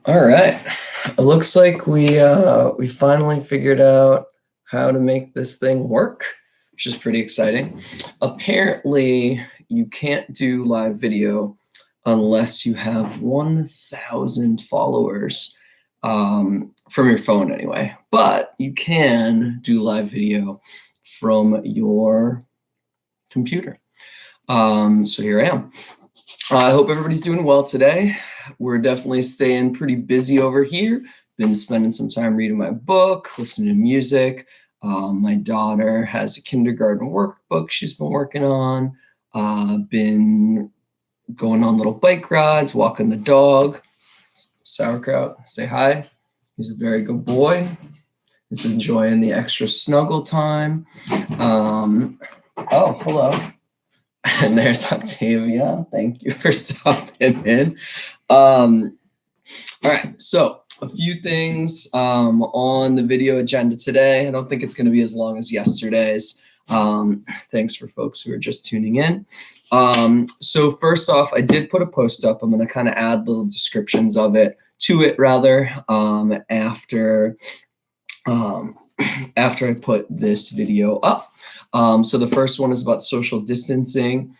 All right. It looks like we finally figured out how to make this thing work, which is pretty exciting. Apparently, you can't do live video unless you have 1,000 followers from your phone anyway. But you can do live video from your computer. So here I am. I hope everybody's doing well today. We're definitely staying pretty busy over here. Been spending some time reading my book, listening to music. My daughter has a kindergarten workbook she's been working on. Been going on little bike rides, walking the dog. Sauerkraut, say hi. He's a very good boy. He's enjoying the extra snuggle time. Oh, hello. And there's Octavia. Thank you for stopping in. All right, so a few things on the video agenda today. I don't think it's going to be as long as yesterday's. Thanks for folks who are just tuning in. So first off, I did put a post up. I'm going to kind of add little descriptions of it to it rather after I put this video up. So the first one is about social distancing.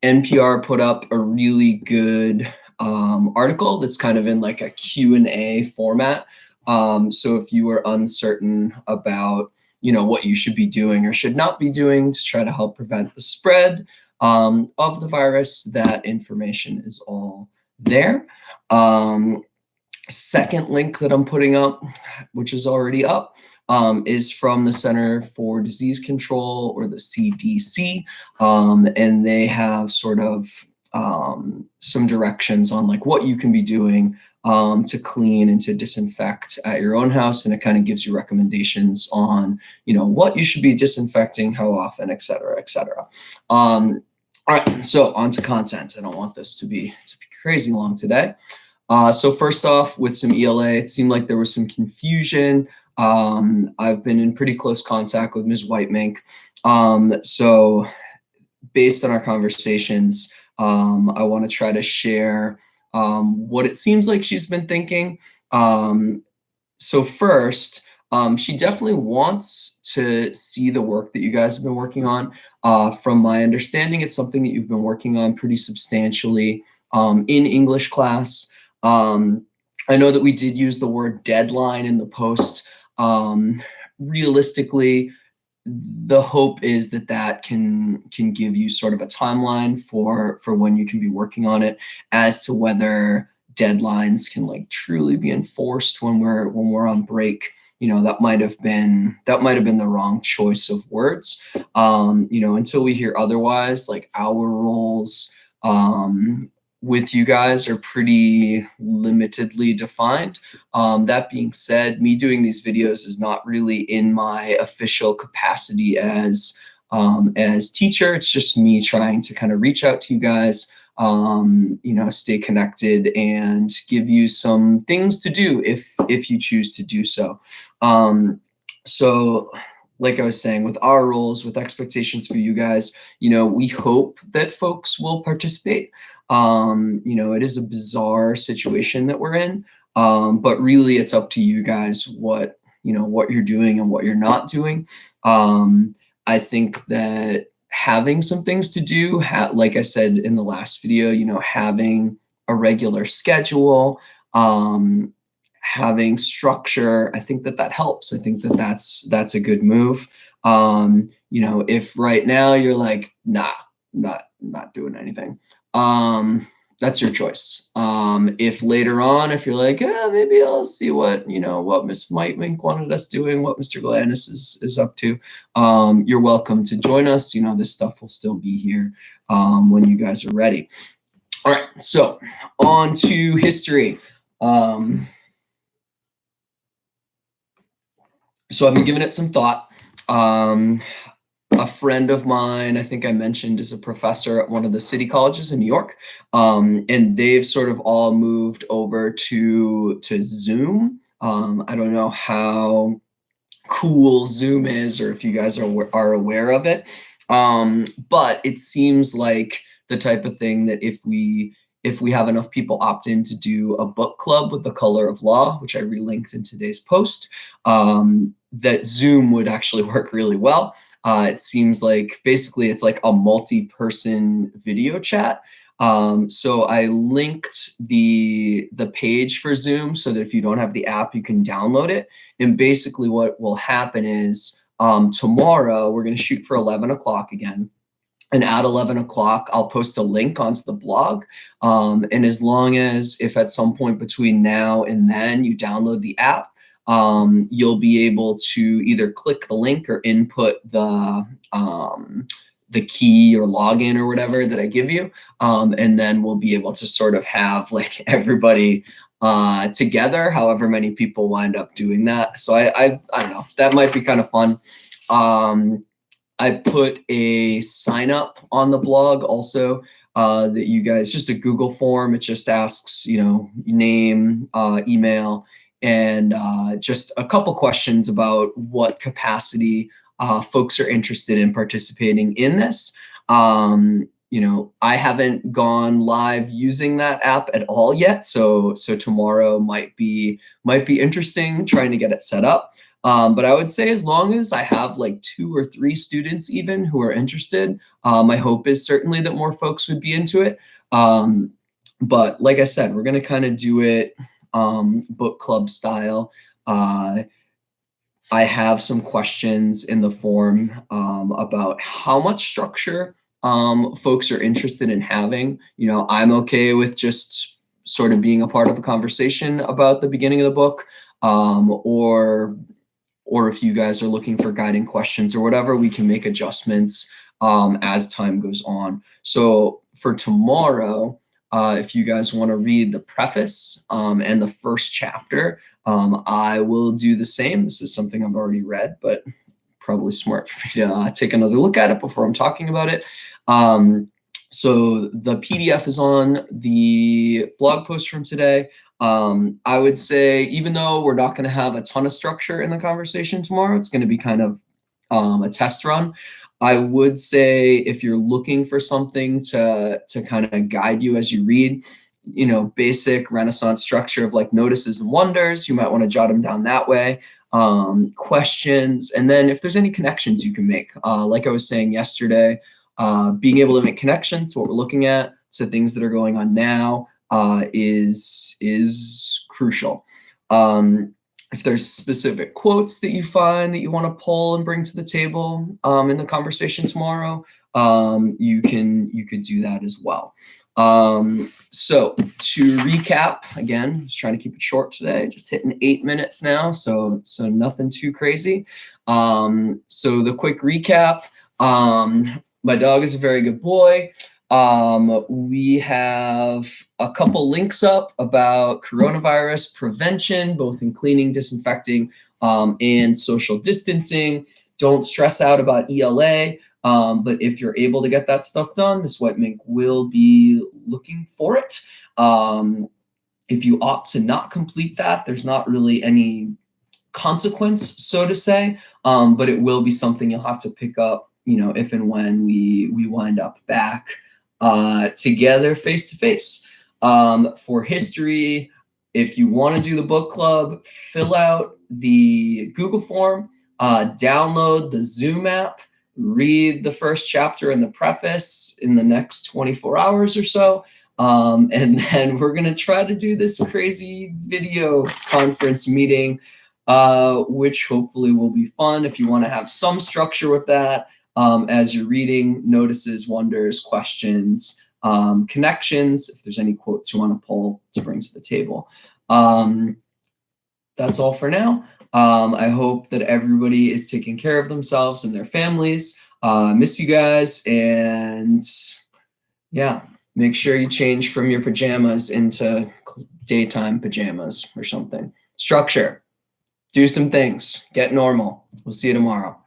NPR put up a really good article that's kind of in like a Q&A format. So if you are uncertain about, what you should be doing or should not be doing to try to help prevent the spread of the virus, that information is all there. Second link that I'm putting up, which is already up, is from the Center for Disease Control, or the CDC, and they have sort of some directions on like what you can be doing to clean and to disinfect at your own house, and it kind of gives you recommendations on what you should be disinfecting, how often, et cetera, et cetera. All right, so on to content. I don't want this to be crazy long today. So first off, with some ELA, it seemed like there was some confusion. I've been in pretty close contact with Ms. Whitemink. So based on our conversations, I want to try to share what it seems like she's been thinking. So first, she definitely wants to see the work that you guys have been working on. From my understanding, it's something that you've been working on pretty substantially in English class. I know that we did use the word deadline in the post. Realistically, the hope is that can give you sort of a timeline for when you can be working on it. As to whether deadlines can like truly be enforced when we're on break, that might have been the wrong choice of words. Until we hear otherwise, like our roles with you guys are pretty limitedly defined. That being said, me doing these videos is not really in my official capacity as teacher. It's just me trying to kind of reach out to you guys, stay connected and give you some things to do if you choose to do so. So like I was saying, with our roles, with expectations for you guys, we hope that folks will participate. It is a bizarre situation that we're in, but really it's up to you guys what you're doing and what you're not doing. I think that having some things to do, like I said in the last video, having a regular schedule, having structure, I think that helps. I think that that's a good move. If right now you're like, nah, not doing anything, that's your choice. If later on, if you're like, maybe I'll see what Miss Whitemink wanted us doing, what Mr. Gladness is up to, you're welcome to join us. This stuff will still be here when you guys are ready. All right, so on to history. So I've been giving it some thought. A friend of mine, I think I mentioned, is a professor at one of the city colleges in New York. And they've sort of all moved over to Zoom. I don't know how cool Zoom is, or if you guys are aware of it. But it seems like the type of thing that if we have enough people opt in to do a book club with the color of law, which I relinked in today's post, that Zoom would actually work really well. It seems like basically it's like a multi-person video chat. So I linked the page for Zoom so that if you don't have the app, you can download it. And basically what will happen is tomorrow we're going to shoot for 11 o'clock again. And at 11 o'clock, I'll post a link onto the blog. And as long as if at some point between now and then you download the app, you'll be able to either click the link or input the key or login or whatever that I give you. And then we'll be able to sort of have like everybody together, however many people wind up doing that. So I don't know, that might be kind of fun. I put a sign up on the blog also that you guys, just a Google form. It just asks, name, email, and just a couple questions about what capacity folks are interested in participating in this. I haven't gone live using that app at all yet, so tomorrow might be interesting trying to get it set up. But I would say as long as I have like 2 or 3 students even who are interested, my hope is certainly that more folks would be into it. But like I said, we're going to kind of do it book club style. I have some questions in the form about how much structure folks are interested in having. I'm okay with just sort of being a part of a conversation about the beginning of the book, or if you guys are looking for guiding questions or whatever, we can make adjustments as time goes on. So for tomorrow, if you guys want to read the preface and the first chapter, I will do the same. This is something I've already read, but probably smart for me to take another look at it before I'm talking about it. So the PDF is on the blog post from today. I would say, even though we're not going to have a ton of structure in the conversation tomorrow, it's going to be kind of a test run. I would say if you're looking for something to kind of guide you as you read, basic Renaissance structure of like notices and wonders, you might want to jot them down that way. Questions, and then if there's any connections you can make, like I was saying yesterday, being able to make connections to what we're looking at, to things that are going on now, is crucial. If there's specific quotes that you find that you want to pull and bring to the table in the conversation tomorrow, you could do that as well. So to recap, again, just trying to keep it short today, just hitting 8 minutes now, so nothing too crazy. So the quick recap, my dog is a very good boy. We have a couple links up about coronavirus prevention, both in cleaning, disinfecting, and social distancing. Don't stress out about ELA, but if you're able to get that stuff done, Ms. Whitemink will be looking for it. If you opt to not complete that, there's not really any consequence, so to say, but it will be something you'll have to pick up, if and when we wind up back together face to face. For history, if you want to do the book club, fill out the Google form, download the Zoom app, read the first chapter and the preface in the next 24 hours or so. And then we're going to try to do this crazy video conference meeting, which hopefully will be fun. If you want to have some structure with that, as you're reading, notices, wonders, questions, connections, if there's any quotes you want to pull to bring to the table. That's all for now. I hope that everybody is taking care of themselves and their families. Miss you guys, and yeah, make sure you change from your pajamas into daytime pajamas or something. Structure. Do some things. Get normal. We'll see you tomorrow.